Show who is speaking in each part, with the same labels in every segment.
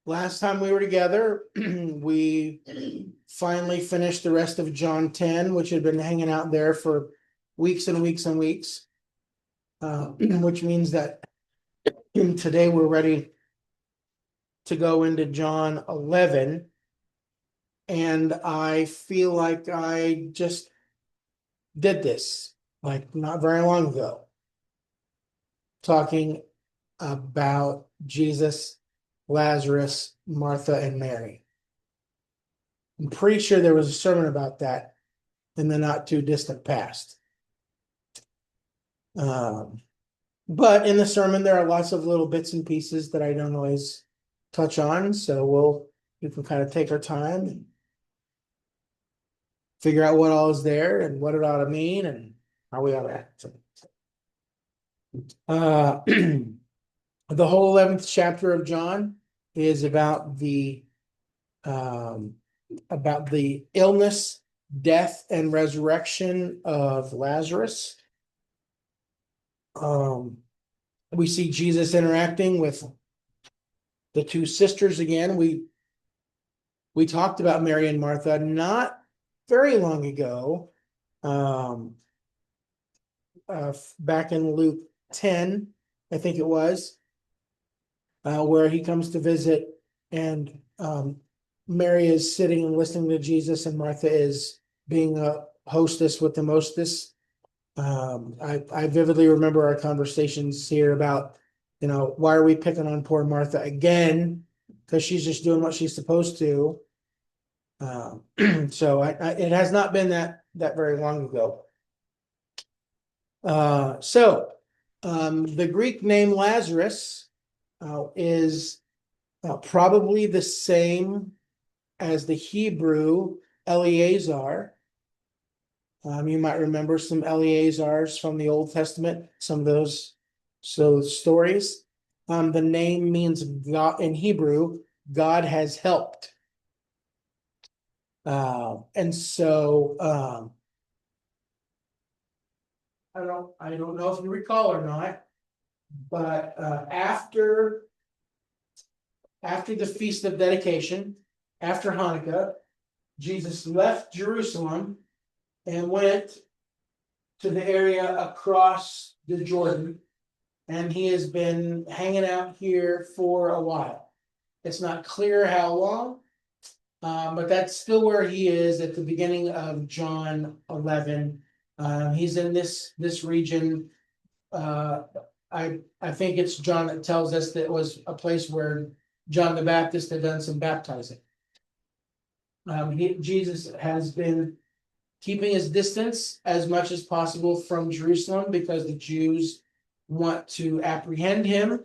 Speaker 1: Last time we were together, we finally finished the rest of John 10, which had been hanging out there for weeks and weeks and weeks. Which means that today we're ready to go into John 11. And I feel like I just did this, like not very long ago, talking about Jesus, Lazarus, Martha, and Mary. I'm pretty sure there was a sermon about that in the not too distant past. But in the sermon, there are lots of little bits and pieces that I don't always touch on. So we can kind of take our time and figure out what all is there and what it ought to mean and how we ought to act. The whole 11th chapter of John is about the illness, death, and resurrection of Lazarus. We see Jesus interacting with the two sisters again. We talked about Mary and Martha not very long ago, back in Luke 10, I think it was, where he comes to visit, and Mary is sitting and listening to Jesus, and Martha is being a hostess with the mostess. I vividly remember our conversations here about, why are we picking on poor Martha again? Because she's just doing what she's supposed to. So it has not been that very long ago. The Greek name Lazarus is probably the same as the Hebrew Eleazar. You might remember some Eleazars from the Old Testament, some of those stories. The name means God in Hebrew, God has helped. And so I don't know if you recall or not, but after the Feast of Dedication, after Hanukkah, Jesus left Jerusalem and went to the area across the Jordan, and he has been hanging out here for a while. It's not clear how long, but that's still where he is at the beginning of John 11. He's in this region. I think it's John that tells us that it was a place where John the Baptist had done some baptizing. Jesus has been keeping his distance as much as possible from Jerusalem because the Jews want to apprehend him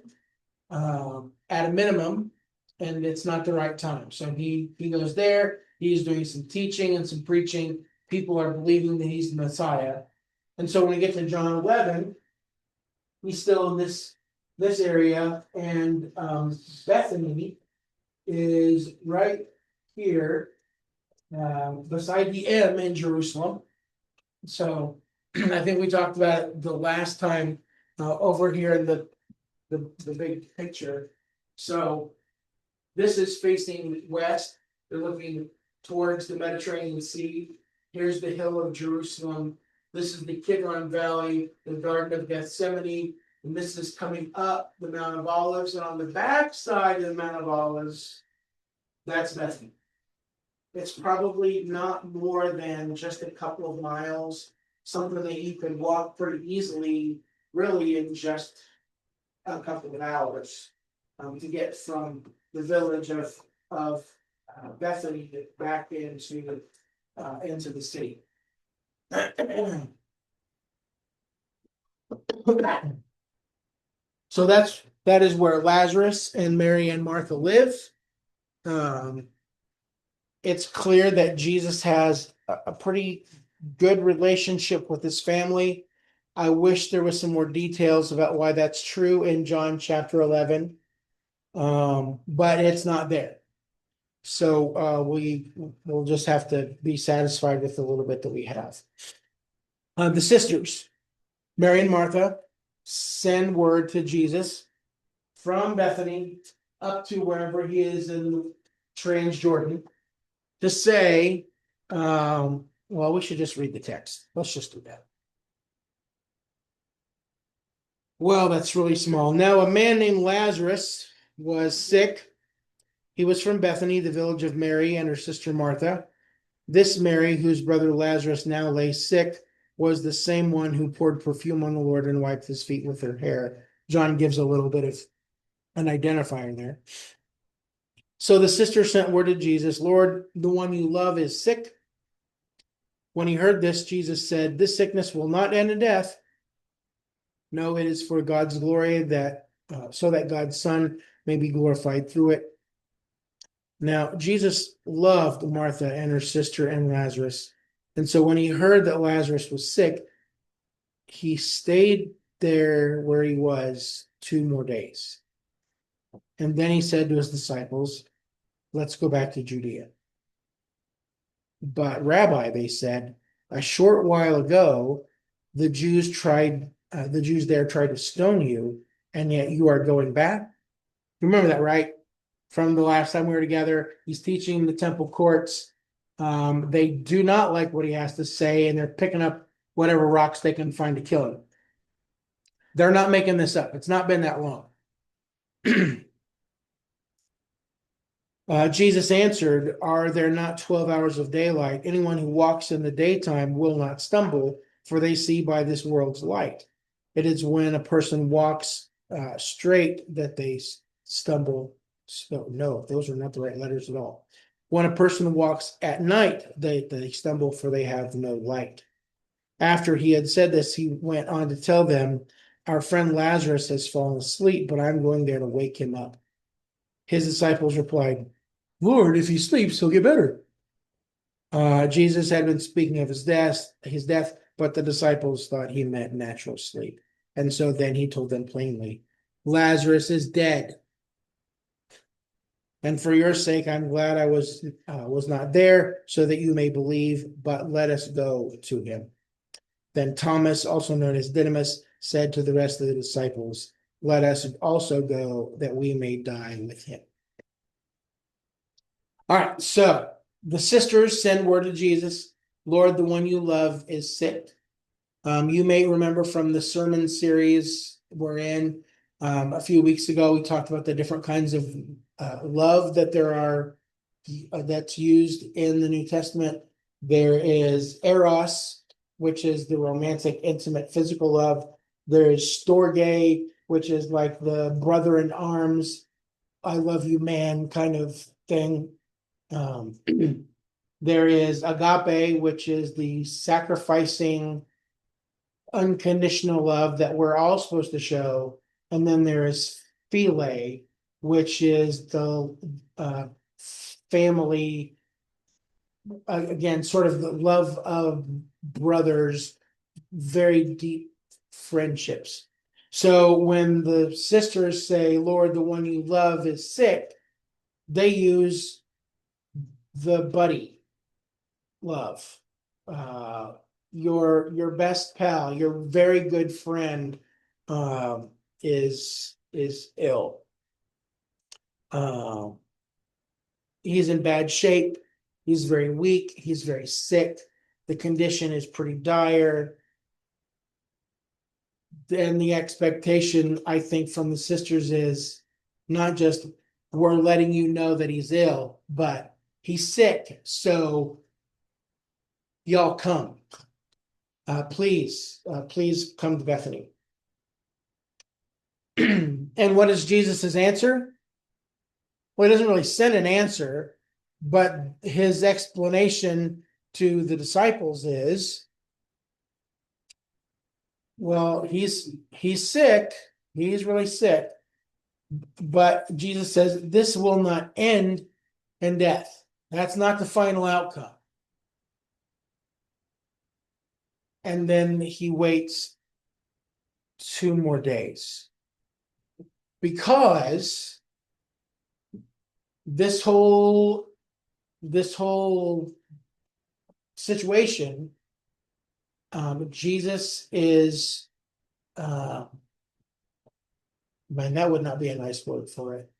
Speaker 1: at a minimum, and it's not the right time. So he goes there. He's doing some teaching and some preaching. People are believing that he's the Messiah. And so when we get to John 11, he's still in this area, and Bethany is right here beside the M in Jerusalem. So I think we talked about it the last time over here in the big picture. So this is facing west. They're looking towards the Mediterranean Sea. Here's the hill of Jerusalem. This is the Kidron Valley, the Garden of Gethsemane, and this is coming up the Mount of Olives. And on the back side of the Mount of Olives, that's Bethany. It's probably not more than just a couple of miles, something that you can walk pretty easily, really in just a couple of hours, to get from the village of Bethany back into the city. So that is where Lazarus and Mary and Martha live. It's clear that Jesus has a pretty good relationship with his family. I wish there was some more details about why that's true in John chapter 11, but it's not there. So we'll just have to be satisfied with the little bit that we have. The sisters, Mary and Martha, send word to Jesus from Bethany up to wherever he is in Transjordan to say, well, we should just read the text. Let's just do that. Well, that's really small. Now, a man named Lazarus was sick. He was from Bethany, the village of Mary and her sister Martha. This Mary, whose brother Lazarus now lay sick, was the same one who poured perfume on the Lord and wiped his feet with her hair. John gives a little bit of an identifier there. So the sister sent word to Jesus, Lord, the one you love is sick. When he heard this, Jesus said, this sickness will not end in death. No, it is for God's glory, that so that God's Son may be glorified through it. Now, Jesus loved Martha and her sister and Lazarus. And so when he heard that Lazarus was sick, he stayed there where he was 2 more days. And then he said to his disciples, let's go back to Judea. But Rabbi, they said, a short while ago, the Jews there tried to stone you, and yet you are going back. Remember that, right? From the last time we were together, he's teaching the temple courts. They do not like what he has to say, and they're picking up whatever rocks they can find to kill him. They're not making this up. It's not been that long. Jesus answered, are there not 12 hours of daylight? Anyone who walks in the daytime will not stumble, for they see by this world's light. It is when a person walks straight that they stumble. So, no, those are not the right letters at all. When a person walks at night, they stumble, for they have no light. After he had said this, he went on to tell them, our friend Lazarus has fallen asleep, but I'm going there to wake him up. His disciples replied, Lord, if he sleeps, he'll get better. Jesus had been speaking of his death, but the disciples thought he meant natural sleep. And so then he told them plainly, Lazarus is dead. And for your sake, I'm glad I was not there, so that you may believe, but let us go to him. Then Thomas, also known as Didymus, said to the rest of the disciples, let us also go, that we may die with him. All right, so the sisters send word to Jesus, Lord, the one you love is sick. You may remember from the sermon series we're in a few weeks ago, we talked about the different kinds of love that there are that's used in the New Testament. There is eros, which is the romantic, intimate, physical love. There is storge, which is like the brother in arms, I love you, man kind of thing. There is agape, which is the sacrificing, unconditional love that we're all supposed to show. And then there is philia, which is the family, again, sort of the love of brothers, very deep friendships. So when the sisters say, Lord, the one you love is sick, they use the buddy love. Your best pal, your very good friend is ill. He's in bad shape. He's very weak. He's very sick. The condition is pretty dire. And the expectation, I think, from the sisters is not just we're letting you know that he's ill, but he's sick. So y'all come. Please come to Bethany. And what is Jesus's answer? Well, he doesn't really send an answer, but his explanation to the disciples is, well, he's sick. He's really sick. But Jesus says this will not end in death. That's not the final outcome. And then he waits 2 more days. Because this whole situation, Jesus is Man, that would not be a nice word for it.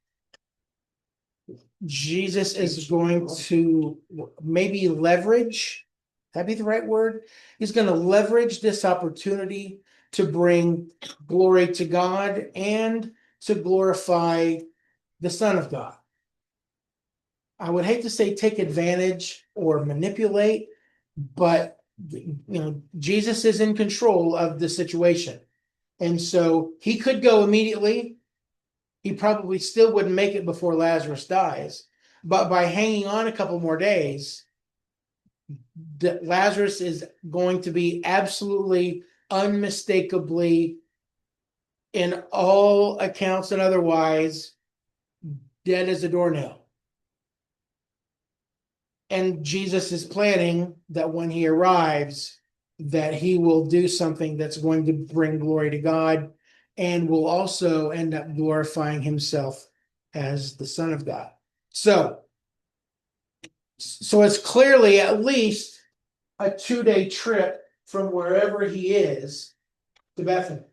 Speaker 1: Jesus is going to maybe leverage, that'd be the right word. He's going to leverage this opportunity to bring glory to God and to glorify the Son of God. I would hate to say take advantage or manipulate, but Jesus is in control of the situation. And so he could go immediately. He probably still wouldn't make it before Lazarus dies. But by hanging on a couple more days, Lazarus is going to be absolutely, unmistakably, in all accounts and otherwise, dead as a doornail. And Jesus is planning that when he arrives, that he will do something that's going to bring glory to God and will also end up glorifying himself as the Son of God. So it's clearly at least a 2-day trip from wherever he is to Bethany.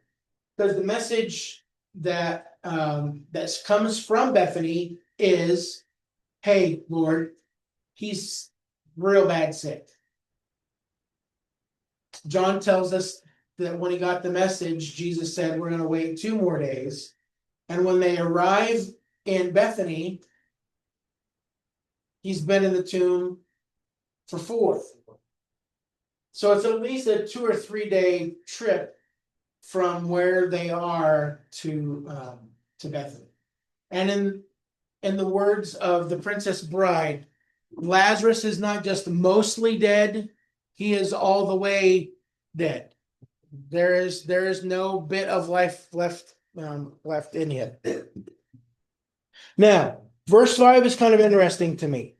Speaker 1: Because the message that comes from Bethany is, hey, Lord, he's real bad sick. John tells us that when he got the message, Jesus said, we're going to wait 2 more days. And when they arrive in Bethany, he's been in the tomb for 4. So it's at least a 2 or 3 day trip from where they are to Bethany. And in the words of the Princess Bride, Lazarus is not just mostly dead, he is all the way dead. There is no bit of life left in him. Now, verse 5 is kind of interesting to me.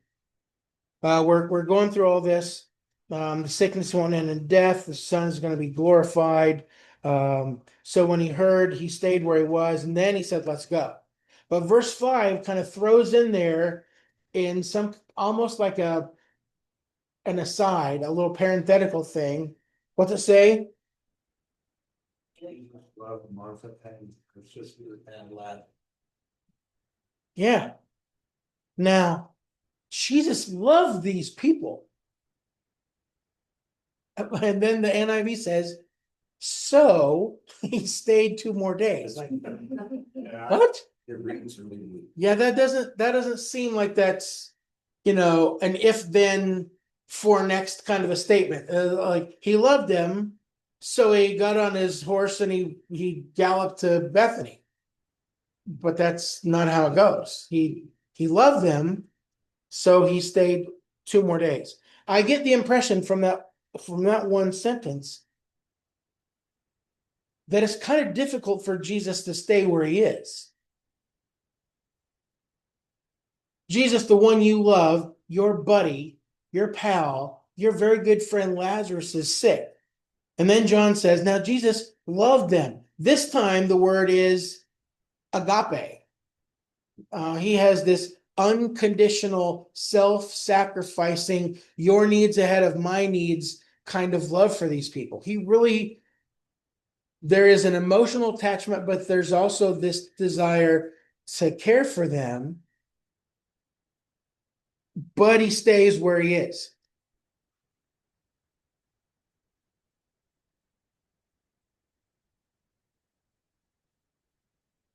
Speaker 1: We're going through all this. The sickness won't end in death. The Son is going to be glorified. So when he heard, he stayed where he was, and then he said, let's go. But verse 5 kind of throws in there in some almost like an aside, a little parenthetical thing. What's it say?
Speaker 2: Martha and her sister and Lazarus.
Speaker 1: Yeah. Now, Jesus loved these people. And then the NIV says, so he stayed 2 more days. Like, what? Yeah, that doesn't seem like that's, an if then for next kind of a statement. Like he loved them, so he got on his horse and he galloped to Bethany. But that's not how it goes. He loved them, so he stayed 2 more days. I get the impression from that one sentence that it's kind of difficult for Jesus to stay where he is. Jesus, the one you love, your buddy, your pal, your very good friend Lazarus is sick. And then John says, now Jesus loved them. This time the word is agape. He has this unconditional, self-sacrificing, your needs ahead of my needs kind of love for these people. There is an emotional attachment, but there's also this desire to care for them. But he stays where he is.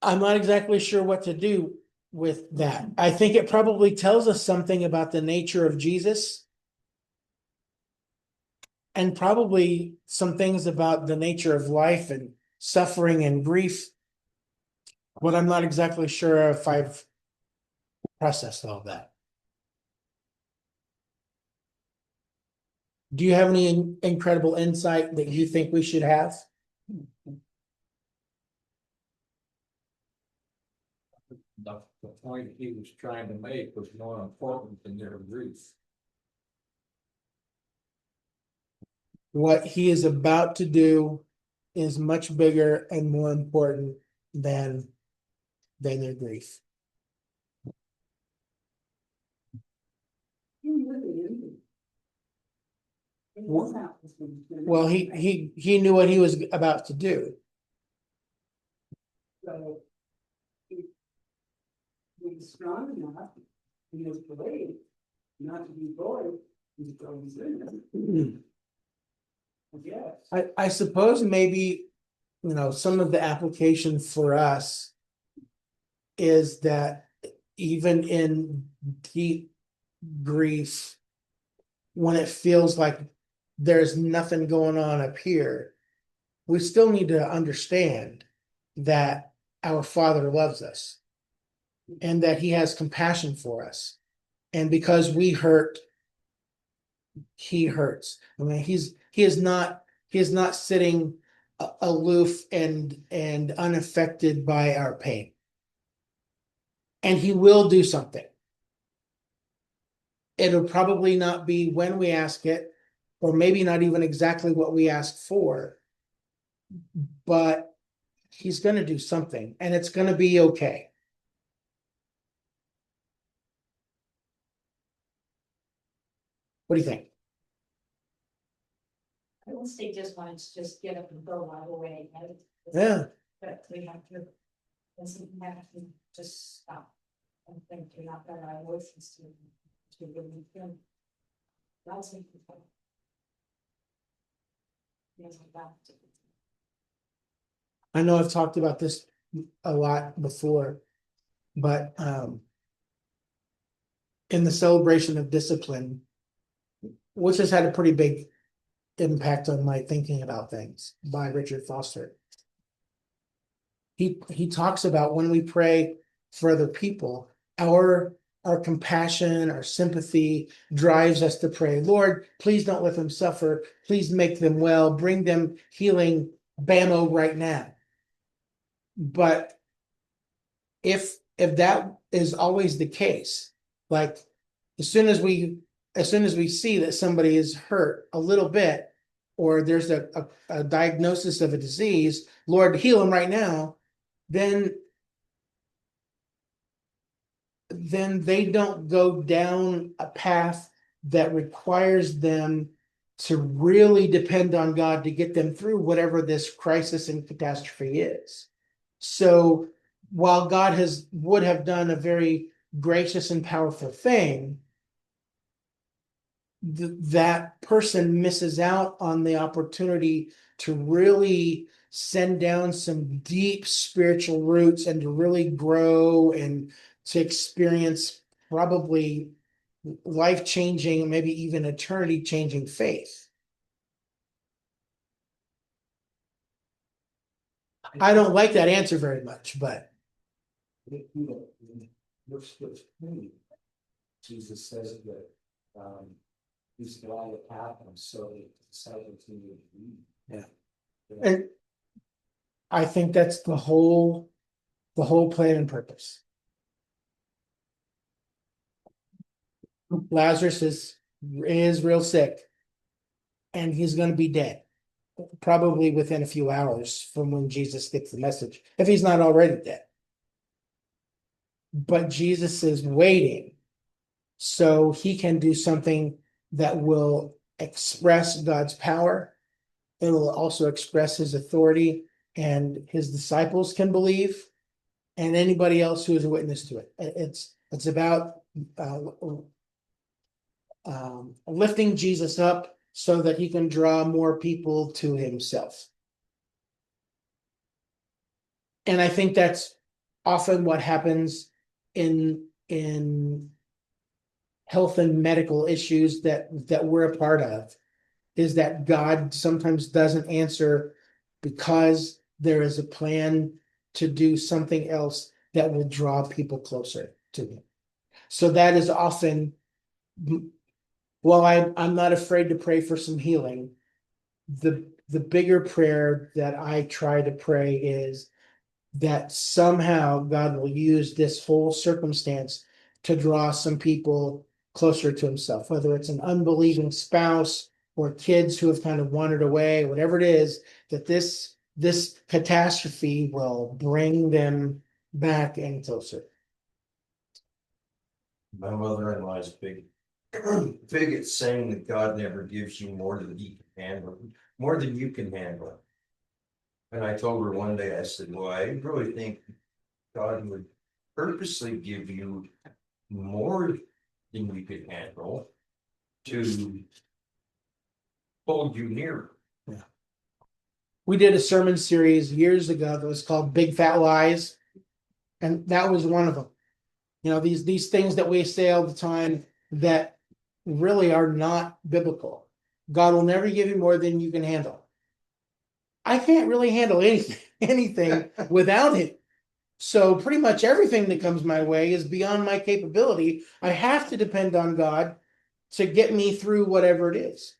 Speaker 1: I'm not exactly sure what to do with that. I think it probably tells us something about the nature of Jesus and probably some things about the nature of life and suffering and grief. But I'm not exactly sure if I've processed all that. Do you have any incredible insight that you think we should have?
Speaker 2: The point he was trying to make was more important than their grief.
Speaker 1: What he is about to do is much bigger and more important than their grief. Well, he knew what he was about to do.
Speaker 3: he's strong enough, he is brave, not to be bullied, he's going to. Yes.
Speaker 1: I suppose maybe, some of the application for us is that even in deep grief, when it feels like there's nothing going on up here, we still need to understand that our Father loves us and that He has compassion for us. And because we hurt, He hurts. I mean, he is not sitting aloof and unaffected by our pain. And He will do something. It'll probably not be when we ask it, or maybe not even exactly what we ask for, but He's going to do something, and it's going to be okay. What do you think?
Speaker 4: I don't say just want to just get up and go right away, right?
Speaker 1: Yeah.
Speaker 4: But we have to, we have to just stop and think about that our emotions to really feel. That's it. Yes, that.
Speaker 1: I know I've talked about this a lot before, but in the celebration of discipline, which has had a pretty big impact on my thinking about things, by Richard Foster. He talks about when we pray for other people, our compassion, our sympathy drives us to pray, Lord, please don't let them suffer. Please make them well. Bring them healing, bammo, right now. But if that is always the case, like as soon as we see that somebody is hurt a little bit, or there's a diagnosis of a disease, Lord, heal them right now, then they don't go down a path that requires them to really depend on God to get them through whatever this crisis and catastrophe is. So while God would have done a very gracious and powerful thing, that person misses out on the opportunity to really send down some deep spiritual roots and to really grow and to experience probably life-changing, maybe even eternity-changing faith. I don't like that answer very much, but
Speaker 2: Jesus says that he's glad it happened so that the disciples needed to be.
Speaker 1: Yeah. And I think that's the whole plan and purpose. Lazarus is real sick, and he's going to be dead, probably within a few hours from when Jesus gets the message, if he's not already dead. But Jesus is waiting so he can do something that will express God's power. It will also express his authority, and his disciples can believe, and anybody else who is a witness to it. It's about lifting Jesus up so that he can draw more people to himself. And I think that's often what happens in health and medical issues that we're a part of, is that God sometimes doesn't answer because there is a plan to do something else that will draw people closer to him. So that is often, while I'm not afraid to pray for some healing, the bigger prayer that I try to pray is that somehow God will use this whole circumstance to draw some people closer to himself, whether it's an unbelieving spouse or kids who have kind of wandered away, whatever it is, that this catastrophe will bring them back and closer.
Speaker 5: My mother-in-law is big at saying that God never gives you more than you can handle, more than you can handle. And I told her one day, I said, well, I really think God would purposely give you more than you could handle to hold you near.
Speaker 1: We did a sermon series years ago that was called Big Fat Lies, and that was one of them. You know, these things that we say all the time that really are not biblical. God will never give you more than you can handle. I can't really handle anything without him. So pretty much everything that comes my way is beyond my capability. I have to depend on God to get me through whatever it is.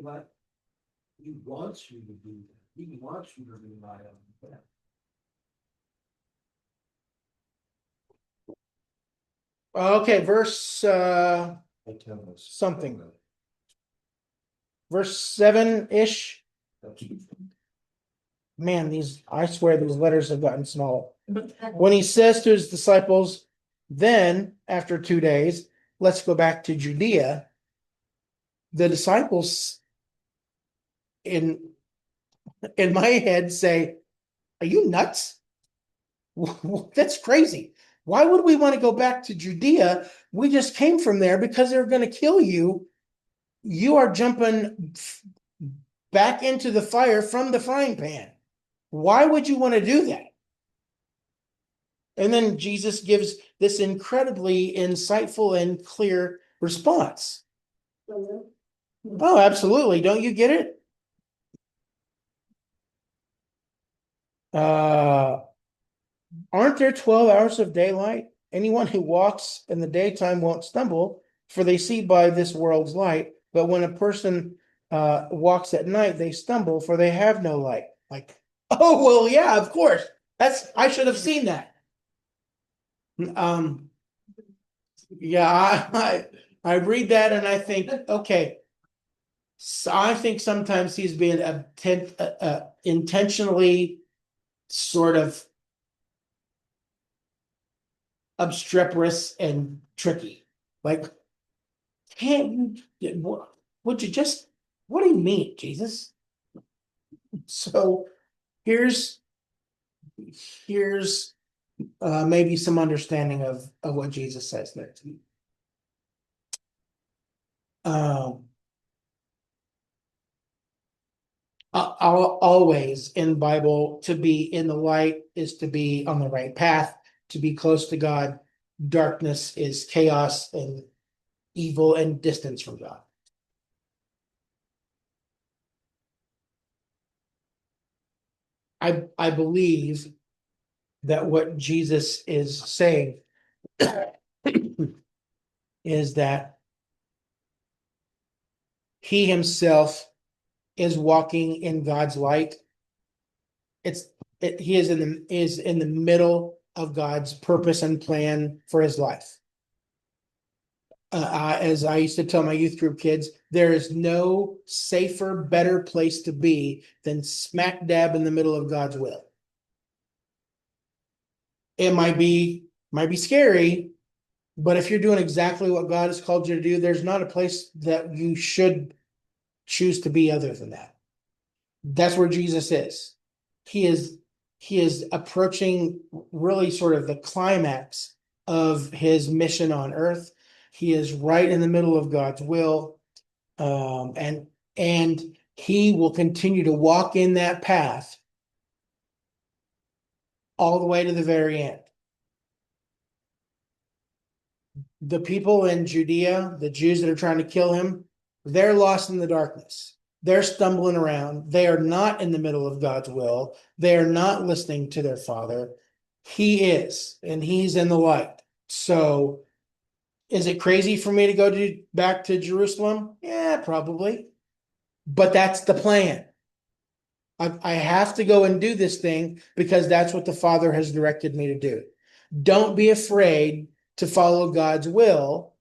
Speaker 2: But he wants you to do that. He wants you to rely on that.
Speaker 1: Okay, verse
Speaker 5: I tell us.
Speaker 1: something. Verse 7-ish. Man, I swear these letters have gotten smaller. When he says to his disciples, then after 2 days, let's go back to Judea. The disciples in my head say, are you nuts? That's crazy. Why would we want to go back to Judea? We just came from there because they're going to kill you. You are jumping back into the fire from the frying pan. Why would you want to do that? And then Jesus gives this incredibly insightful and clear response. Oh, absolutely. Don't you get it? Aren't there 12 hours of daylight? Anyone who walks in the daytime won't stumble, for they see by this world's light. But when a person walks at night, they stumble, for they have no light. Like, oh, well, yeah, of course. I should have seen that. Yeah, I read that and I think, okay. So I think sometimes he's being intentionally sort of obstreperous and tricky. Like, can't you, would you just, what do you mean, Jesus? So here's maybe some understanding of what Jesus says there. Always in Bible, to be in the light is to be on the right path, to be close to God. Darkness is chaos and evil and distance from God. I believe that what Jesus is saying is that he himself is walking in God's light. He is in the middle of God's purpose and plan for his life. As I used to tell my youth group kids, there is no safer, better place to be than smack dab in the middle of God's will. It might be scary, but if you're doing exactly what God has called you to do, there's not a place that you should choose to be other than that. That's where Jesus is. He is approaching really sort of the climax of his mission on earth. He is right in the middle of God's will. And he will continue to walk in that path all the way to the very end. The people in Judea, the Jews that are trying to kill him, they're lost in the darkness. They're stumbling around. They are not in the middle of God's will. They are not listening to their Father. He is, and he's in the light. So is it crazy for me to go back to Jerusalem? Yeah, probably. But that's the plan. I have to go and do this thing because that's what the Father has directed me to do. Don't be afraid to follow God's will.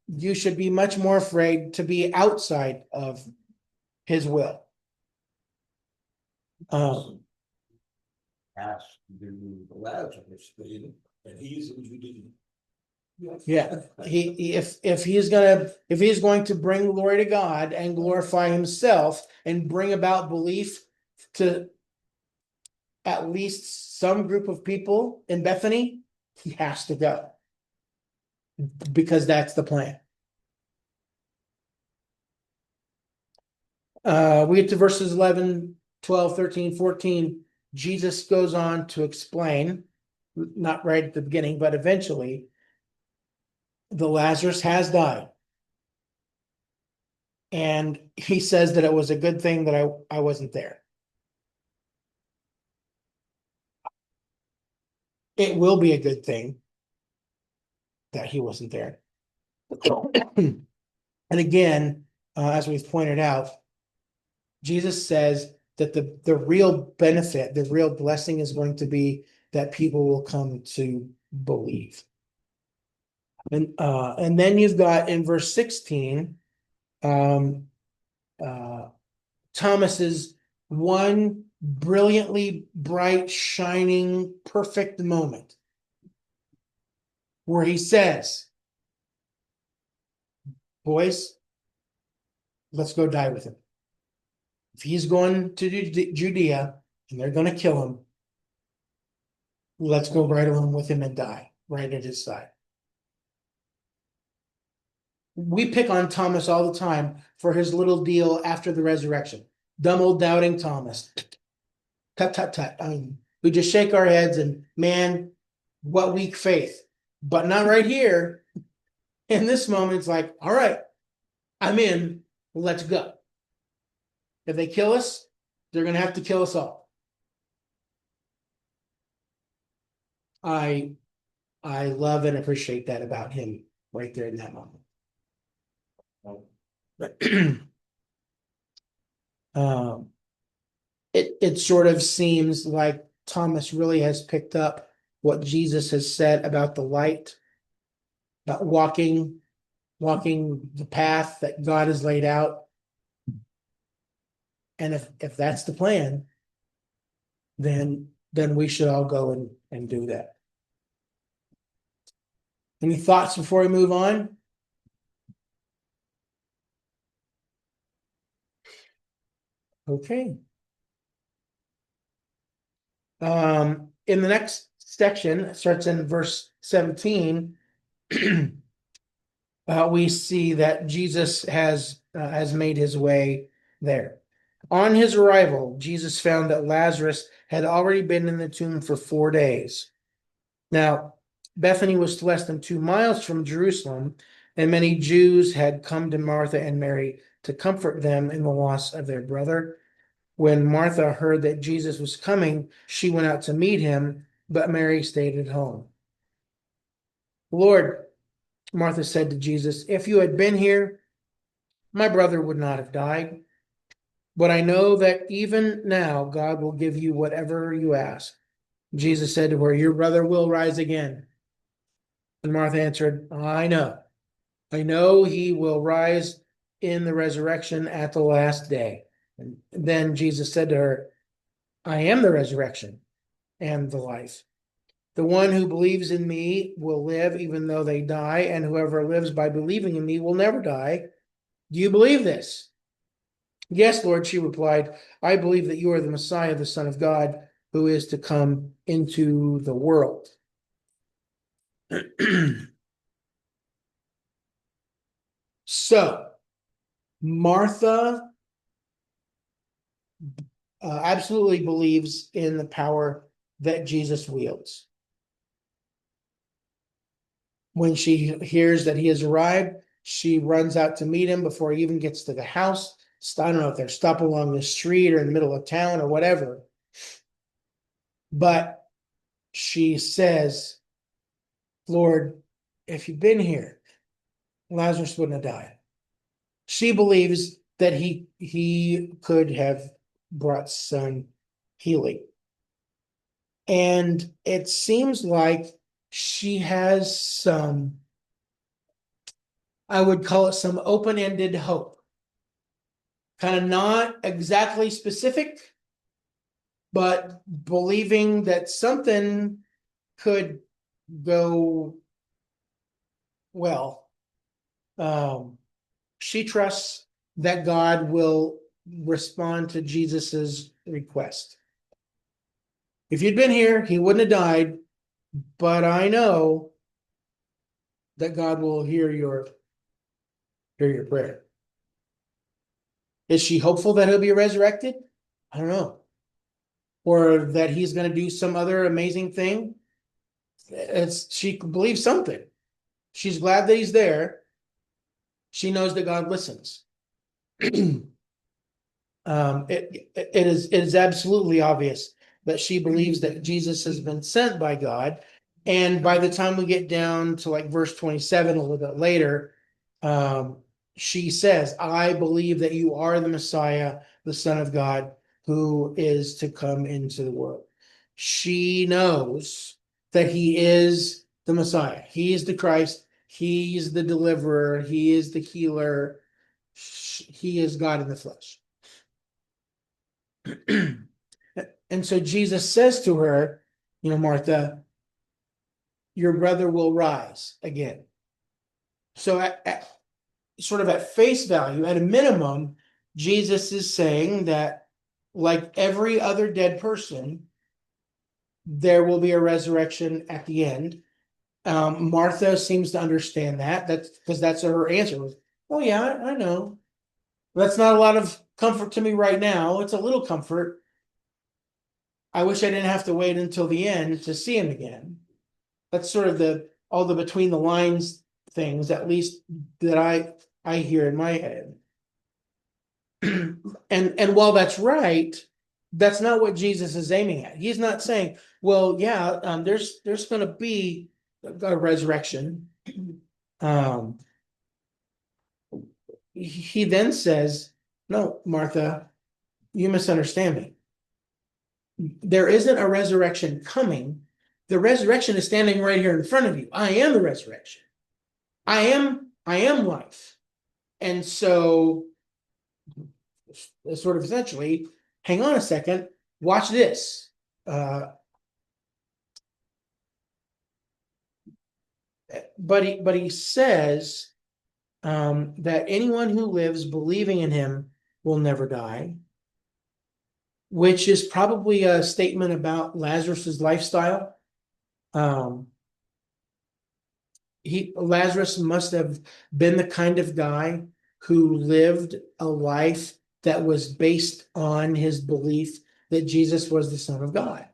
Speaker 1: You should be much more afraid to be outside of his will.
Speaker 2: Asked to do the Lazarus thing, and he's in Judea.
Speaker 1: Yeah, if he's going to bring glory to God and glorify himself and bring about belief to at least some group of people in Bethany, he has to go. Because that's the plan. We get to verses 11, 12, 13, 14. Jesus goes on to explain, not right at the beginning, but eventually, the Lazarus has died. And he says that it was a good thing that I wasn't there. It will be a good thing that he wasn't there. And again, as we've pointed out, Jesus says that the real benefit, the real blessing is going to be that people will come to believe. And then you've got in verse 16, Thomas's one brilliantly bright, shining, perfect moment where he says, boys, let's go die with him. If he's going to Judea and they're going to kill him, let's go right along with him and die right at his side. We pick on Thomas all the time for his little deal after the resurrection. Dumb old doubting Thomas. Tut, tut, tut. I mean, we just shake our heads and, man, what weak faith. But not right here. In this moment, it's like, all right, I'm in. Let's go. If they kill us, they're going to have to kill us all. I love and appreciate that about him right there in that moment. But it sort of seems like Thomas really has picked up what Jesus has said about the light, about walking the path that God has laid out. And if that's the plan, then we should all go and do that. Any thoughts before we move on? Okay. In the next section, it starts in verse 17. We see that Jesus has made his way there. On his arrival, Jesus found that Lazarus had already been in the tomb for 4 days. Now, Bethany was less than 2 miles from Jerusalem, and many Jews had come to Martha and Mary to comfort them in the loss of their brother. When Martha heard that Jesus was coming, she went out to meet him, but Mary stayed at home. Lord, Martha said to Jesus, if you had been here, my brother would not have died. But I know that even now God will give you whatever you ask. Jesus said to her, your brother will rise again. And Martha answered, I know he will rise in the resurrection at the last day. And then Jesus said to her, I am the resurrection and the life. The one who believes in me will live even though they die, and whoever lives by believing in me will never die. Do you believe this? Yes, Lord, she replied, I believe that you are the Messiah, the Son of God, who is to come into the world. So, Martha absolutely believes in the power that Jesus wields. When she hears that he has arrived, she runs out to meet him before he even gets to the house. I don't know if they're stopped along the street or in the middle of town or whatever. But she says, Lord, if you'd been here, Lazarus wouldn't have died. She believes that he could have brought some healing. And it seems like she has some, I would call it some open-ended hope. Kind of not exactly specific, but believing that something could go well. She trusts that God will respond to Jesus's request. If you'd been here, he wouldn't have died, but I know that God will hear your prayer. Is she hopeful that he'll be resurrected? I don't know. Or that he's going to do some other amazing thing? She believes something. She's glad that he's there. She knows that God listens. It is absolutely obvious that she believes that Jesus has been sent by God. And by the time we get down to like verse 27, a little bit later, she says, I believe that you are the Messiah, the Son of God, who is to come into the world. She knows that he is the Messiah. He is the Christ. He's the deliverer. He is the healer. He is God in the flesh. And so Jesus says to her, Martha, your brother will rise again. So sort of at face value, at a minimum, Jesus is saying that like every other dead person, there will be a resurrection at the end. Martha seems to understand that. That's because that's her answer was, oh yeah, I know. That's not a lot of comfort to me right now. It's a little comfort. I wish I didn't have to wait until the end to see him again. That's sort of all the between the lines things, at least that I hear in my head. And while that's right, that's not what Jesus is aiming at. He's not saying, well, yeah, there's going to be a resurrection. He then says, no, Martha, you misunderstand me. There isn't a resurrection coming. The resurrection is standing right here in front of you. I am the resurrection. I am life. And so sort of essentially, hang on a second, watch this. But he says that anyone who lives believing in him will never die, which is probably a statement about Lazarus's lifestyle. Lazarus must have been the kind of guy who lived a life that was based on his belief that Jesus was the Son of God.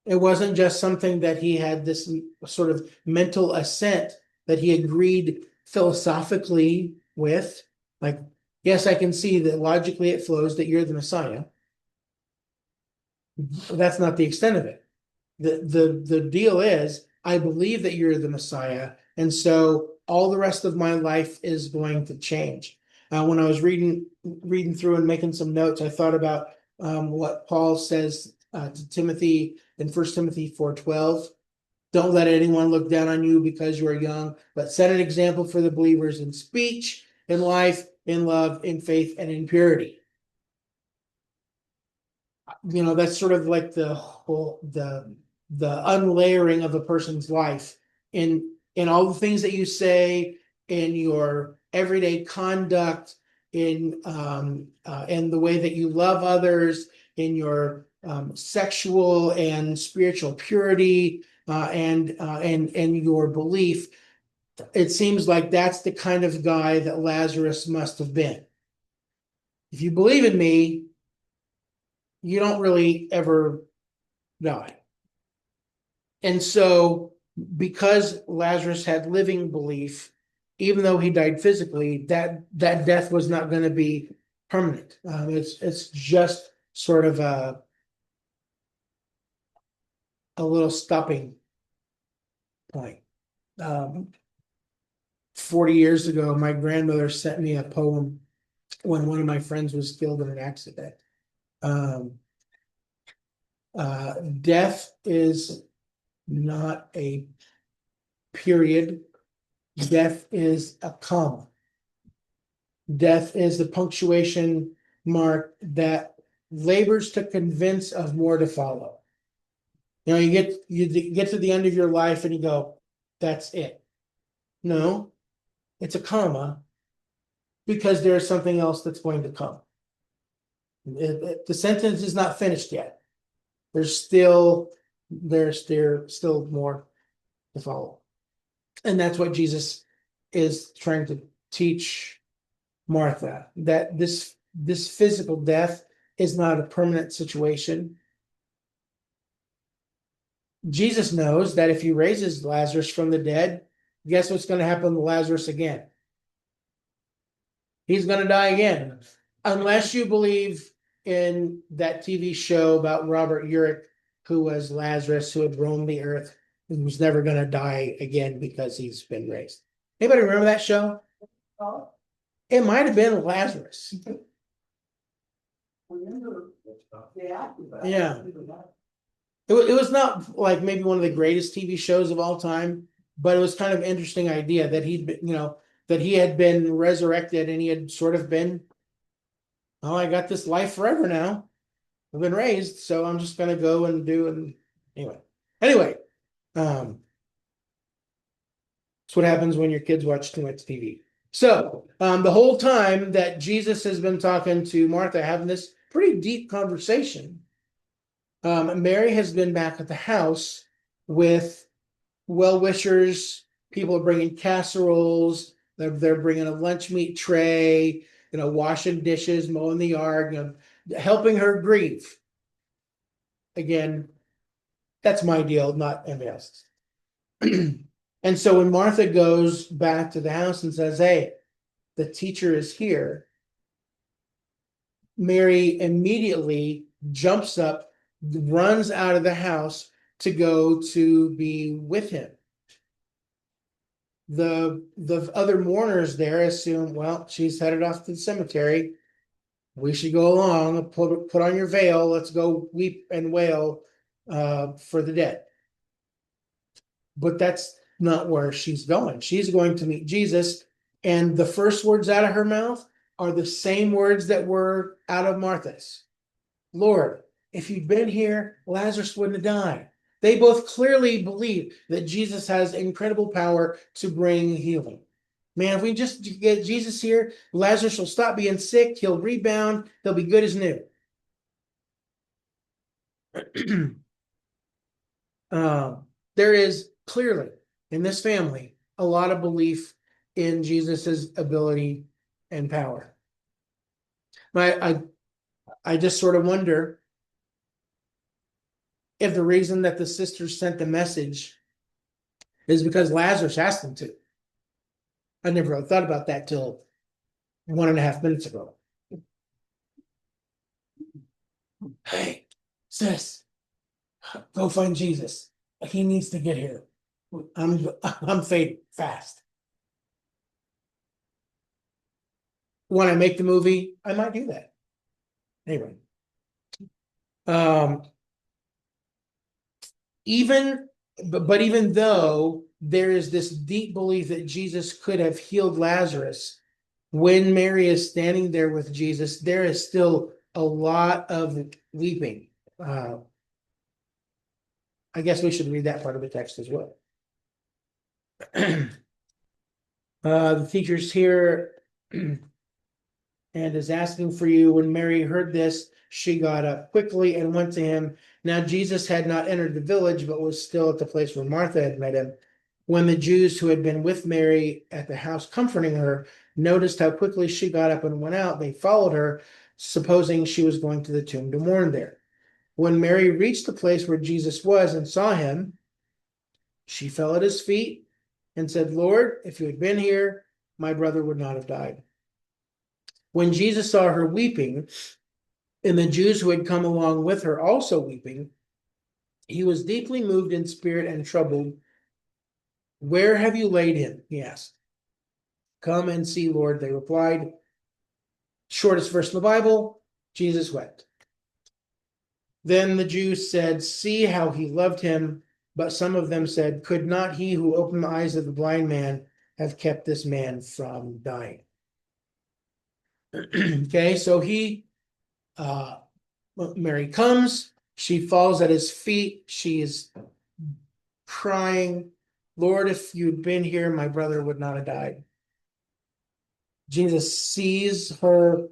Speaker 1: It wasn't just something that he had this sort of mental assent that he agreed philosophically with. Like, yes, I can see that logically it flows that you're the Messiah. That's not the extent of it. The deal is, I believe that you're the Messiah, and so all the rest of my life is going to change. When I was reading through and making some notes, I thought about what Paul says to Timothy in 1 Timothy 4:12. Don't let anyone look down on you because you are young, but set an example for the believers in speech, in life, in love, in faith, and in purity. That's sort of like the unlayering of a person's life in all the things that you say, in your everyday conduct, in the way that you love others, in your sexual and spiritual purity, and your belief. It seems like that's the kind of guy that Lazarus must have been. If you believe in me, you don't really ever die. And so, because Lazarus had living belief, even though he died physically, that death was not going to be permanent. It's just sort of a little stopping point. 40 years ago, my grandmother sent me a poem when one of my friends was killed in an accident. Death is not a period. Death is a comma. Death is the punctuation mark that labors to convince of more to follow. You get to the end of your life and you go, that's it. No, it's a comma because there's something else that's going to come. The sentence is not finished yet. there's still more to follow. And that's what Jesus is trying to teach Martha, that this physical death is not a permanent situation. Jesus knows that if he raises Lazarus from the dead, guess what's going to happen to Lazarus again? He's going to die again. Unless you believe in that TV show about Robert Urich, who was Lazarus, who had roamed the earth, and was never going to die again because he's been raised. Anybody remember that show?
Speaker 3: Oh,
Speaker 1: It might have been Lazarus.
Speaker 3: I remember the actor. but I
Speaker 1: Yeah.
Speaker 3: don't remember that.
Speaker 1: It was not like maybe one of the greatest TV shows of all time, but it was kind of an interesting idea that he'd been, that he had been resurrected and he had sort of been, oh, I got this life forever now. I've been raised, so I'm just gonna go and do and anyway. That's what happens when your kids watch too much TV. So the whole time that Jesus has been talking to Martha, having this pretty deep conversation, Mary has been back at the house with well-wishers. People are bringing casseroles. They're bringing a lunch meat tray, washing dishes, mowing the yard, helping her grieve. Again, that's my deal, not anybody else's. And so when Martha goes back to the house and says, hey, the teacher is here, Mary immediately jumps up, runs out of the house to go to be with him. The other mourners there assume, well, she's headed off to the cemetery. We should go along, put on your veil, let's go weep and wail for the dead. But that's not where she's going. She's going to meet Jesus, and the first words out of her mouth are the same words that were out of Martha's. Lord, if you'd been here, Lazarus wouldn't have died. They both clearly believe that Jesus has incredible power to bring healing. Man, if we just get Jesus here, Lazarus will stop being sick, he'll rebound, he'll be good as new. There is clearly in this family a lot of belief in Jesus's ability and power. I just sort of wonder if the reason that the sisters sent the message is because Lazarus asked them to. I never thought about that till 1.5 minutes ago. Hey, sis, go find Jesus. He needs to get here. I'm fading fast. When I make the movie, I might do that. Anyway. Even though there is this deep belief that Jesus could have healed Lazarus, when Mary is standing there with Jesus, there is still a lot of weeping. I guess we should read that part of the text as well. The teacher's here and is asking for you. When Mary heard this, she got up quickly and went to him. Now Jesus had not entered the village, but was still at the place where Martha had met him. When the Jews who had been with Mary at the house comforting her noticed how quickly she got up and went out, they followed her, supposing she was going to the tomb to mourn there. When Mary reached the place where Jesus was and saw him, she fell at his feet and said, Lord, if you had been here, my brother would not have died. When Jesus saw her weeping, and the Jews who had come along with her also weeping, he was deeply moved in spirit and troubled. Where have you laid him? He asked. Come and see, Lord, they replied. Shortest verse in the Bible, Jesus wept. Then the Jews said, see how he loved him. But some of them said, could not he who opened the eyes of the blind man have kept this man from dying? Okay, so Mary comes, she falls at his feet, she is crying, Lord, if you'd been here, my brother would not have died. Jesus sees her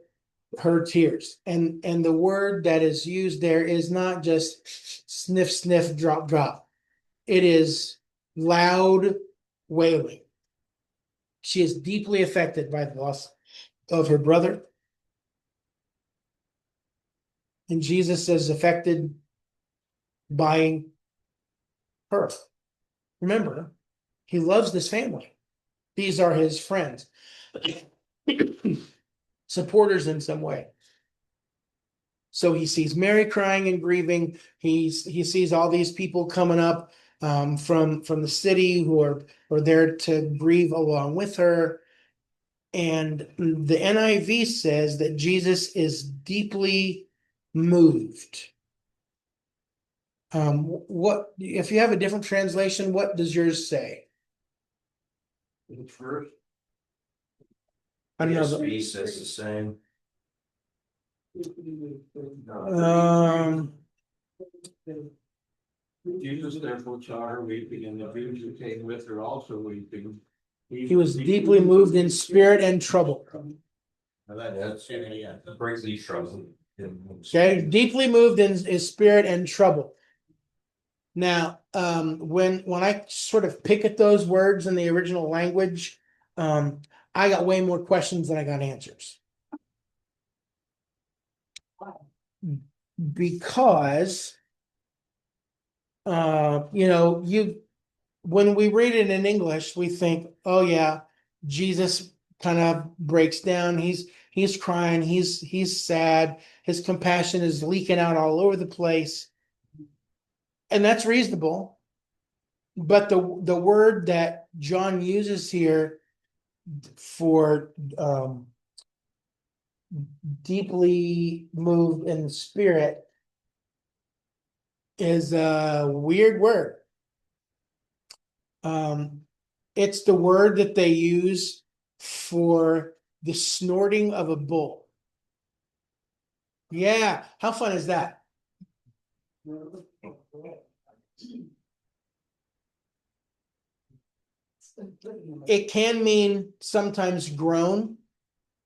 Speaker 1: her tears. And the word that is used there is not just sniff, sniff, drop, drop. It is loud wailing. She is deeply affected by the loss of her brother. And Jesus is affected by her. Remember, he loves this family. These are his friends, supporters in some way. So he sees Mary crying and grieving. He sees all these people coming up from the city who are there to grieve along with her. And the NIV says that Jesus is deeply moved. What if you have a different translation? What does yours say?
Speaker 2: The first.
Speaker 1: I don't know.
Speaker 5: ESV says the same.
Speaker 2: Jesus therefore saw her weeping, and the Jews who came with her also weeping.
Speaker 1: He was deeply moved in spirit and troubled.
Speaker 5: That's greatly troubled.
Speaker 1: Okay, deeply moved in his spirit and troubled. Now, when I sort of pick at those words in the original language, I got way more questions than I got answers. Because, when we read it in English, we think, oh yeah, Jesus kind of breaks down. He's crying. He's sad. His compassion is leaking out all over the place. And that's reasonable. But the word that John uses here for deeply moved in the spirit is a weird word. It's the word that they use for the snorting of a bull. Yeah, how fun is that? It can mean sometimes groan.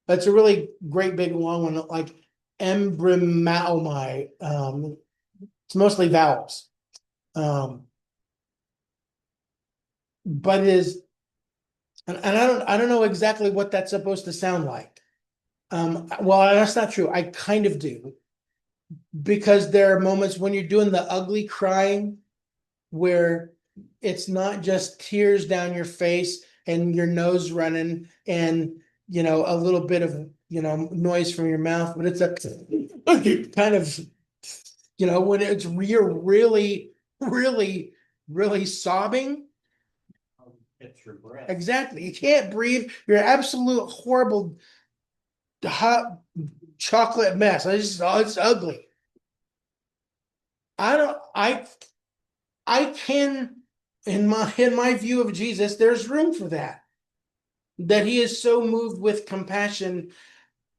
Speaker 1: That's a really great big long one, like embryomai. It's mostly vowels. But it is, and I don't know exactly what that's supposed to sound like. Well, that's not true. I kind of do. Because there are moments when you're doing the ugly crying where it's not just tears down your face and your nose running and a little bit of noise from your mouth, but it's a kind of when you're really, really, really sobbing.
Speaker 2: It's your breath.
Speaker 1: Exactly. You can't breathe. You're an absolute horrible hot chocolate mess. It's ugly. I can, in my view of Jesus, there's room for that. That he is so moved with compassion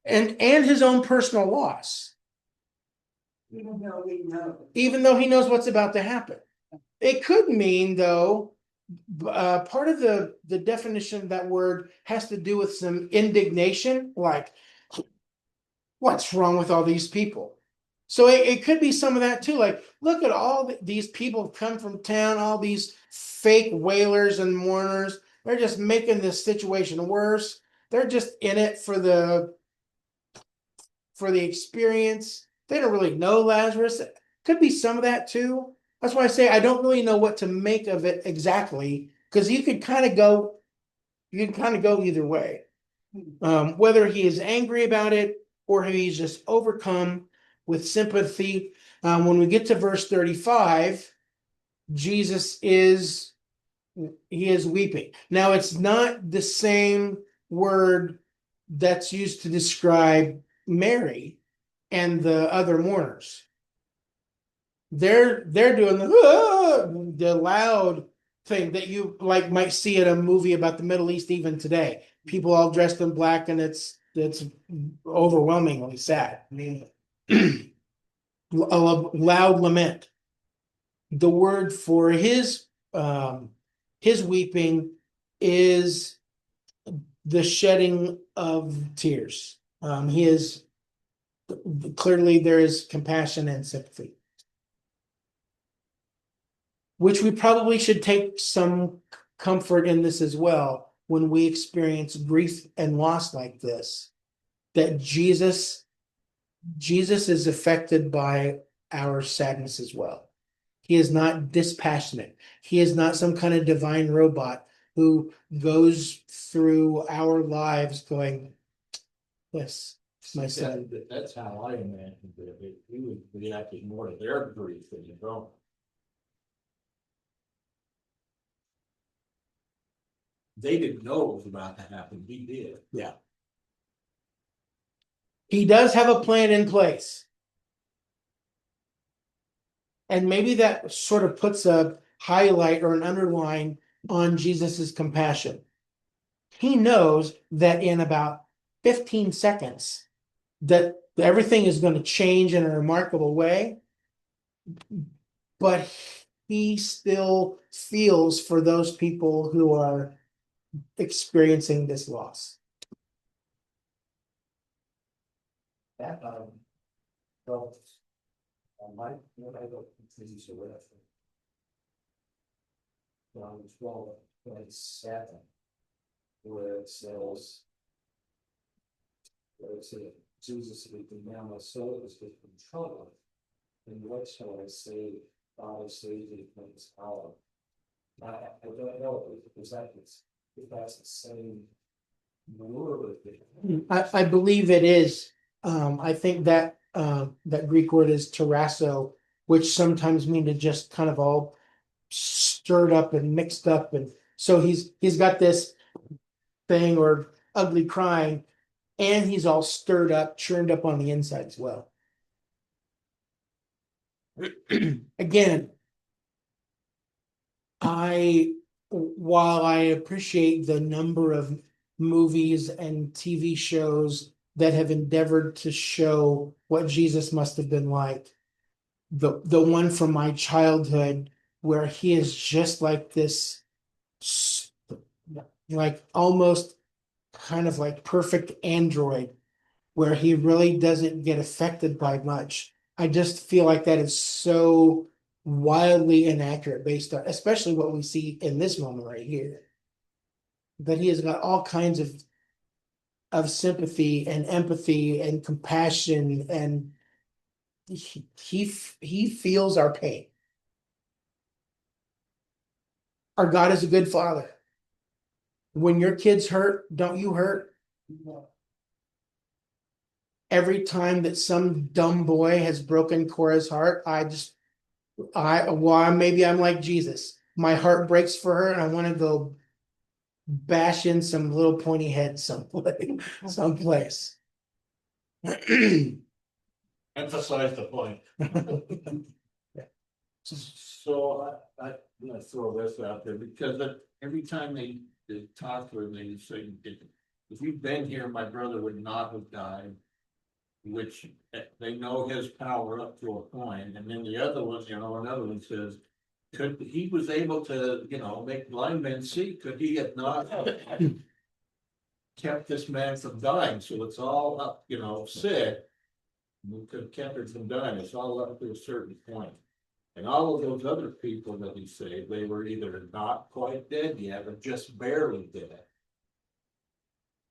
Speaker 1: and his own personal loss.
Speaker 3: Even though we know.
Speaker 1: Even though he knows what's about to happen. It could mean, though, part of the definition of that word has to do with some indignation, like, what's wrong with all these people? So it could be some of that too. Like, look at all these people come from town, all these fake wailers and mourners. They're just making this situation worse. They're just in it for the experience. They don't really know Lazarus. Could be some of that too. That's why I say I don't really know what to make of it exactly, because you could kind of go either way. Whether he is angry about it or he's just overcome with sympathy. When we get to verse 35, Jesus is weeping. Now, it's not the same word that's used to describe Mary and the other mourners. They're doing the loud thing that you might see in a movie about the Middle East even today. People all dressed in black, and it's overwhelmingly sad. A loud lament. The word for his weeping is the shedding of tears. He is clearly there is compassion and sympathy. Which we probably should take some comfort in this as well when we experience grief and loss like this. That Jesus is affected by our sadness as well. He is not dispassionate. He is not some kind of divine robot who goes through our lives going, yes, my son.
Speaker 2: That's how I imagined it. He was reacting more to their grief than his own. They didn't know it was about to happen. He did.
Speaker 1: Yeah. He does have a plan in place. And maybe that sort of puts a highlight or an underline on Jesus's compassion. He knows that in about 15 seconds that everything is going to change in a remarkable way, but he still feels for those people who are experiencing this loss.
Speaker 2: That, so, what I don't continue to read. John 12:27, where it says, Jesus, we can now my soul is with trouble. And what shall I say? Father saves me from his power. I don't know if that's the same word.
Speaker 1: I believe it is. I think that that Greek word is terrasso, which sometimes mean to just kind of all stirred up and mixed up, and so he's got this thing or ugly crying, and he's all stirred up, churned up on the inside as well. Again, while I appreciate the number of movies and TV shows that have endeavored to show what Jesus must have been like, the one from my childhood where he is just like this, like almost kind of like perfect android, where he really doesn't get affected by much. I just feel like that is so wildly inaccurate based on, especially what we see in this moment right here. That he has got all kinds of sympathy and empathy and compassion, and he feels our pain. Our God is a good father. When your kids hurt, don't you hurt? Every time that some dumb boy has broken Cora's heart, maybe I'm like Jesus. My heart breaks for her, and I want to go bash in some little pointy head someplace.
Speaker 2: Emphasize the point. So I'm gonna throw this out there because every time they talk to him, they say, if you'd been here, my brother would not have died. Which they know his power up to a point, and then the other one, another one says, he was able to, make blind men see, could he have not kept this man from dying? So it's all up, sick. We could have kept her from dying. It's all up to a certain point. And all of those other people that he saved, they were either not quite dead yet or just barely dead.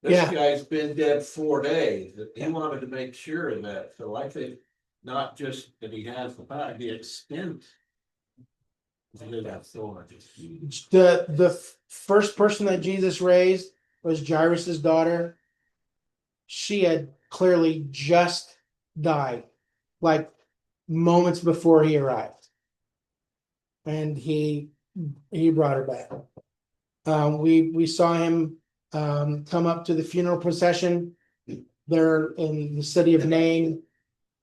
Speaker 2: This guy's been dead 4 days. He wanted to make sure of that. So I think not just that he has the power, the extent.
Speaker 1: The first person that Jesus raised was Jairus's daughter. She had clearly just died, like moments before he arrived, and he brought her back. We saw him come up to the funeral procession there in the city of Nain.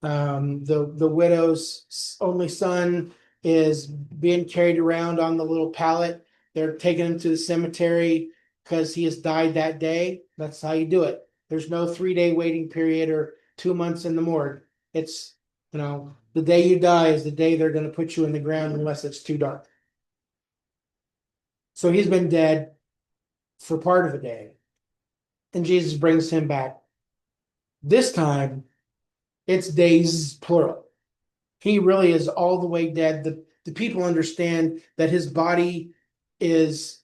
Speaker 1: The widow's only son is being carried around on the little pallet. They're taking him to the cemetery because he has died that day. That's how you do it. There's no 3-day waiting period or 2 months in the morgue. It's, the day you die is the day they're going to put you in the ground unless it's too dark. So he's been dead for part of a day, and Jesus brings him back. This time, It's days plural. He really is all the way dead. The people understand that his body has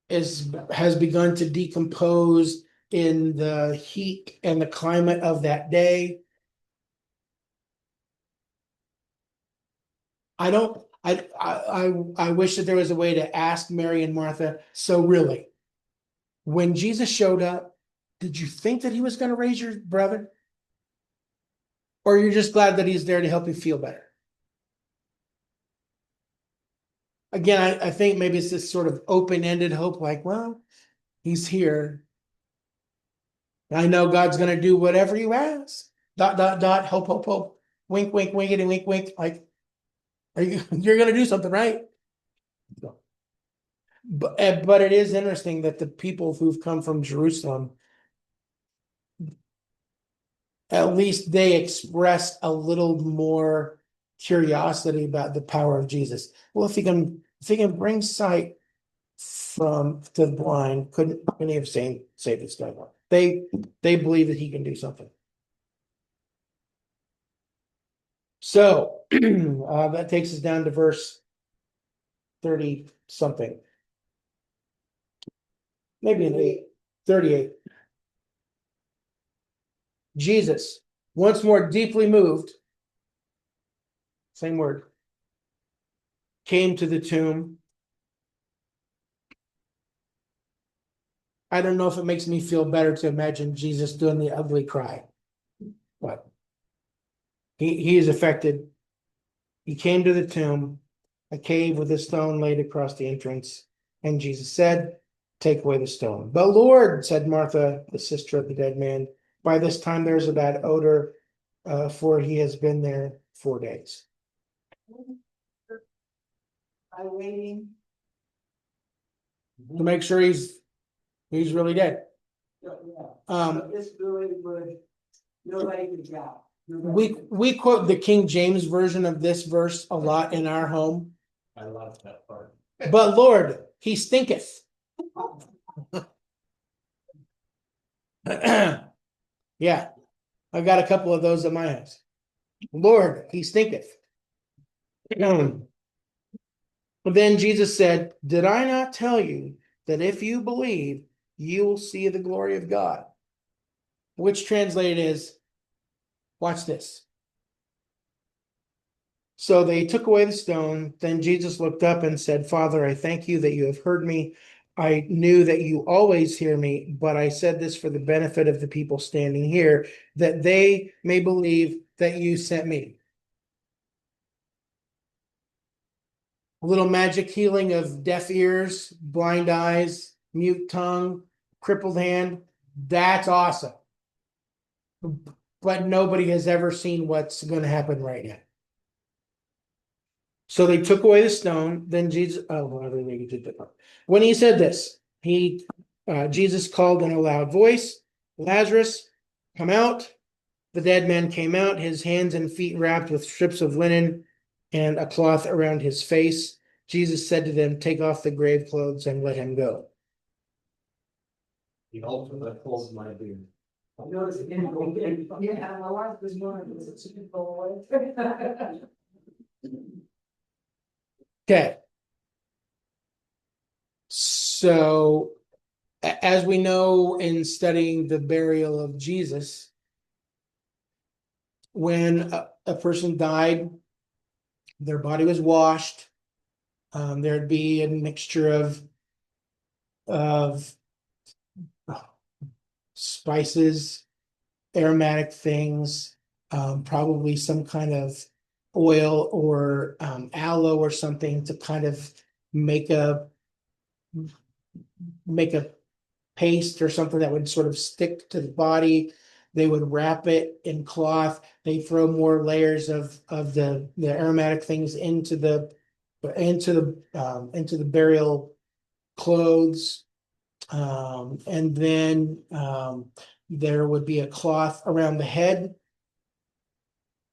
Speaker 1: begun to decompose in the heat and the climate of that day. I don't, I wish that there was a way to ask Mary and Martha, so really, when Jesus showed up, did you think that he was going to raise your brother? Or you're just glad that he's there to help you feel better? Again, I think maybe it's this sort of open-ended hope, like, well, he's here. I know God's going to do whatever you ask. Dot, dot, dot, hope, hope, hope. Wink, wink, winkety, wink, wink. Like, you're going to do something, right? But it is interesting that the people who've come from Jerusalem, at least they expressed a little more curiosity about the power of Jesus. Well, if he can bring sight from to the blind, couldn't he have saved this guy? They believe that he can do something. So that takes us down to verse 30 something. Maybe an 38. Jesus, once more deeply moved, same word, came to the tomb. I don't know if it makes me feel better to imagine Jesus doing the ugly cry, but he is affected. He came to the tomb, a cave with a stone laid across the entrance, and Jesus said, "Take away the stone." "But Lord," said Martha, the sister of the dead man, "by this time there's a bad odor, for he has been there 4 days."
Speaker 3: By waiting,
Speaker 1: To make sure he's really dead.
Speaker 3: so this really would, nobody could doubt.
Speaker 1: We quote the King James version of this verse a lot in our home.
Speaker 2: I love that part.
Speaker 1: But Lord, he stinketh. Yeah, I've got a couple of those at my house. Lord, he stinketh. But then Jesus said, "Did I not tell you that if you believe, you will see the glory of God?" Which translated is, watch this. So they took away the stone. Then Jesus looked up and said, "Father, I thank you that you have heard me. I knew that you always hear me, but I said this for the benefit of the people standing here, that they may believe that you sent me." A little magic healing of deaf ears, blind eyes, mute tongue, crippled hand. That's awesome. But nobody has ever seen what's going to happen right now. So they took away the stone. Then Jesus, when he said this, Jesus called in a loud voice, "Lazarus, come out." The dead man came out, his hands and feet wrapped with strips of linen and a cloth around his face. Jesus said to them, "Take off the grave clothes and let him go."
Speaker 2: The ultimate holds my being.
Speaker 3: I noticed it didn't go in. Yeah, my wife was wondering, was it super bowl?
Speaker 1: Okay. So, as we know in studying the burial of Jesus, when a person died, their body was washed. There'd be a mixture of spices, aromatic things, probably some kind of oil or aloe or something to kind of make a paste or something that would sort of stick to the body. They would wrap it in cloth. They throw more layers of the aromatic things into the burial clothes, and then there would be a cloth around the head.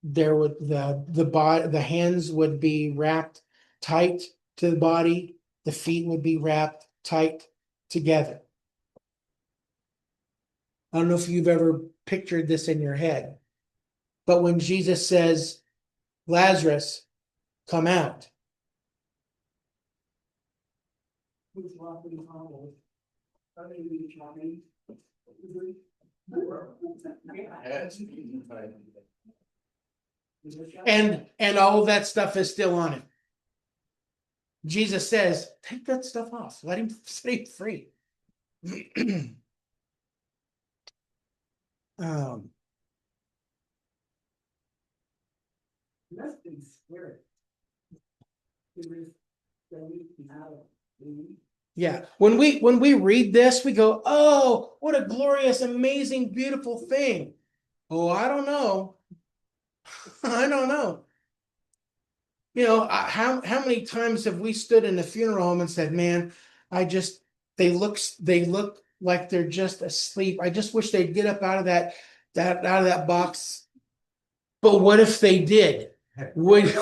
Speaker 1: There would the hands would be wrapped tight to the body. The feet would be wrapped tight together. I don't know if you've ever pictured this in your head, But when Jesus says, Lazarus, come out,
Speaker 3: Who's walking the hallway? Are they really trying?
Speaker 1: and all of that stuff is still on him. Jesus says, take that stuff off. Let him set him free. um,
Speaker 3: That's been scary. It was going out.
Speaker 1: yeah. When we read this, we go, oh, what a glorious, amazing, beautiful thing. Oh, I don't know. I don't know. You know, how many times have we stood in a funeral home and said, man, they look like they're just asleep. I just wish they'd get up out of that box. But what if they did? Would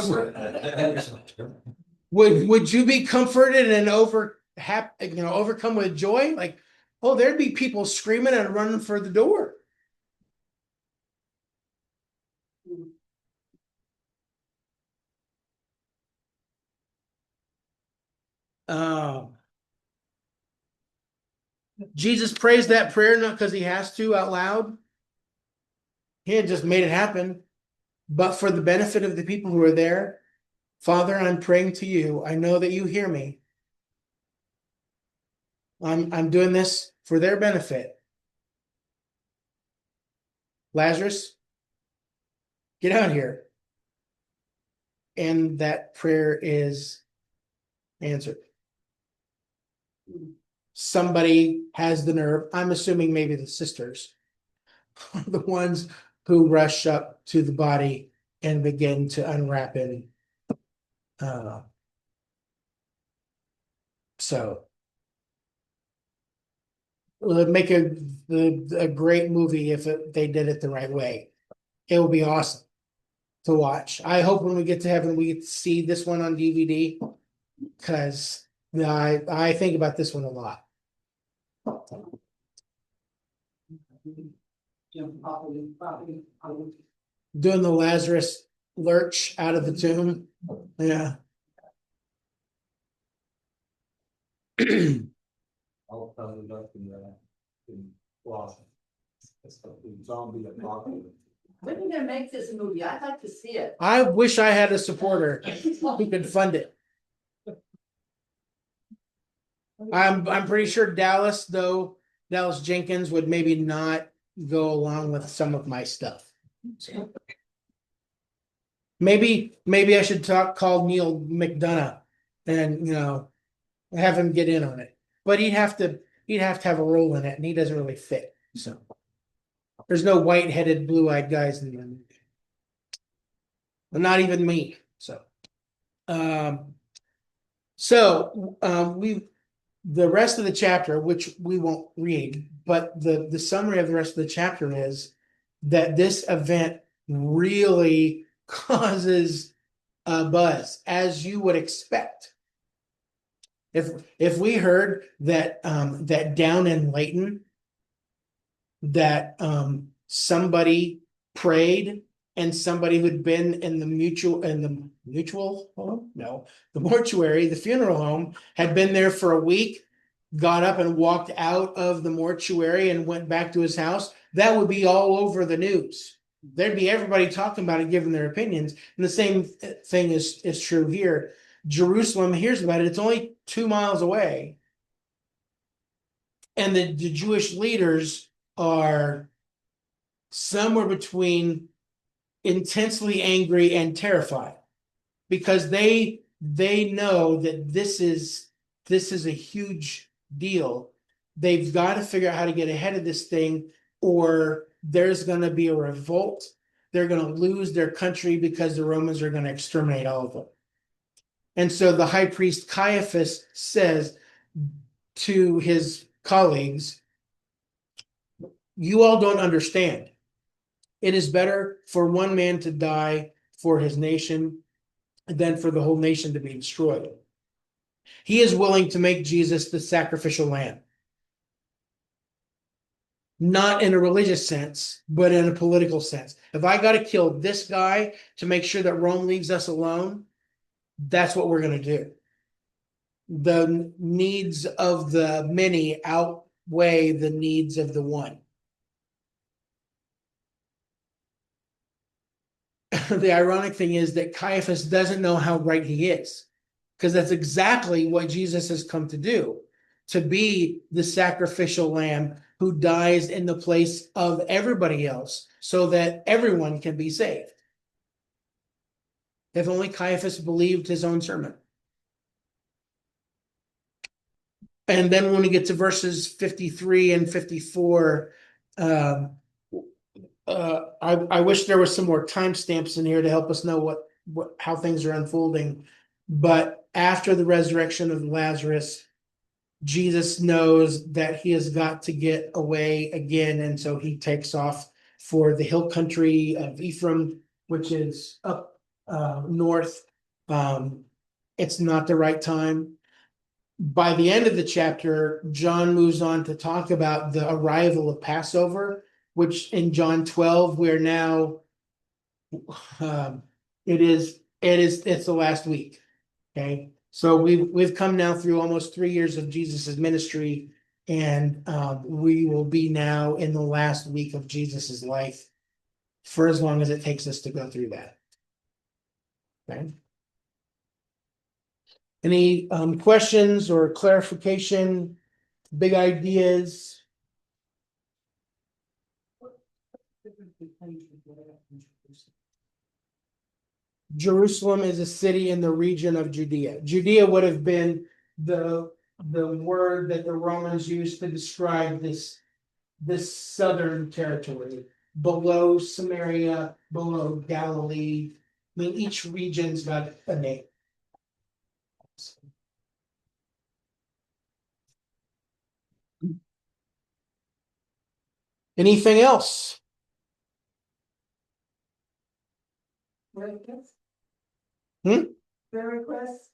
Speaker 1: you be comforted and overcome with joy? Like, oh, there'd be people screaming and running for the door. Jesus prays that prayer not because he has to out loud. He had just made it happen, but for the benefit of the people who are there. Father, I'm praying to you. I know that you hear me. I'm doing this for their benefit. Lazarus, get out here. And that prayer is answered. Somebody has the nerve, I'm assuming maybe the sisters, are the ones who rush up to the body and begin to unwrap it. So it would make a great movie if they did it the right way. It would be awesome to watch. I hope when we get to heaven, we get to see this one on DVD, because I think about this one a lot. Doing the Lazarus lurch out of the tomb. Yeah.
Speaker 2: All covered up in cloth. Zombie apocalypse.
Speaker 3: When are you gonna make this movie? I'd like to see it.
Speaker 1: I wish I had a supporter who could fund it. I'm pretty sure Dallas Jenkins would maybe not go along with some of my stuff. So maybe I should call Neil McDonough and have him get in on it. But he'd have to have a role in it, and he doesn't really fit. So there's no white-headed, blue-eyed guys in the movie. Well, not even me. So the rest of the chapter, which we won't read, but the summary of the rest of the chapter is that this event really causes a buzz, as you would expect. If we heard that that down in Layton, that somebody prayed, and somebody who'd been in the mortuary, the funeral home, had been there for a week, got up and walked out of the mortuary and went back to his house, that would be all over the news. There'd be everybody talking about it, giving their opinions. And the same thing is true here. Jerusalem hears about it. It's only 2 miles away. And the Jewish leaders are somewhere between intensely angry and terrified, because they know that this is a huge deal. They've got to figure out how to get ahead of this thing, or there's going to be a revolt. They're going to lose their country because the Romans are going to exterminate all of them. And so the high priest Caiaphas says to his colleagues, you all don't understand. It is better for one man to die for his nation than for the whole nation to be destroyed. He is willing to make Jesus the sacrificial lamb. Not in a religious sense, but in a political sense. If I gotta kill this guy to make sure that Rome leaves us alone, that's what we're gonna do. The needs of the many outweigh the needs of the one. The ironic thing is that Caiaphas doesn't know how right he is, because that's exactly what Jesus has come to do, to be the sacrificial lamb who dies in the place of everybody else so that everyone can be saved. If only Caiaphas believed his own sermon. And then when we get to verses 53 and 54, I wish there was some more timestamps in here to help us know how things are unfolding. But after the resurrection of Lazarus, Jesus knows that he has got to get away again, and so he takes off for the hill country of Ephraim, which is up north. It's not the right time. By the end of the chapter, John moves on to talk about the arrival of Passover, which in John 12, we're now it's the last week. Okay. So we've come now through almost 3 years of Jesus's ministry, and we will be now in the last week of Jesus's life for as long as it takes us to go through that. Okay. Any questions or clarification, big ideas? Jerusalem is a city in the region of Judea. Judea would have been the word that the Romans used to describe this southern territory, below Samaria, below Galilee. I mean, each region's got a name. Anything else?
Speaker 3: Prayer request?
Speaker 1: Hmm?
Speaker 3: Prayer request?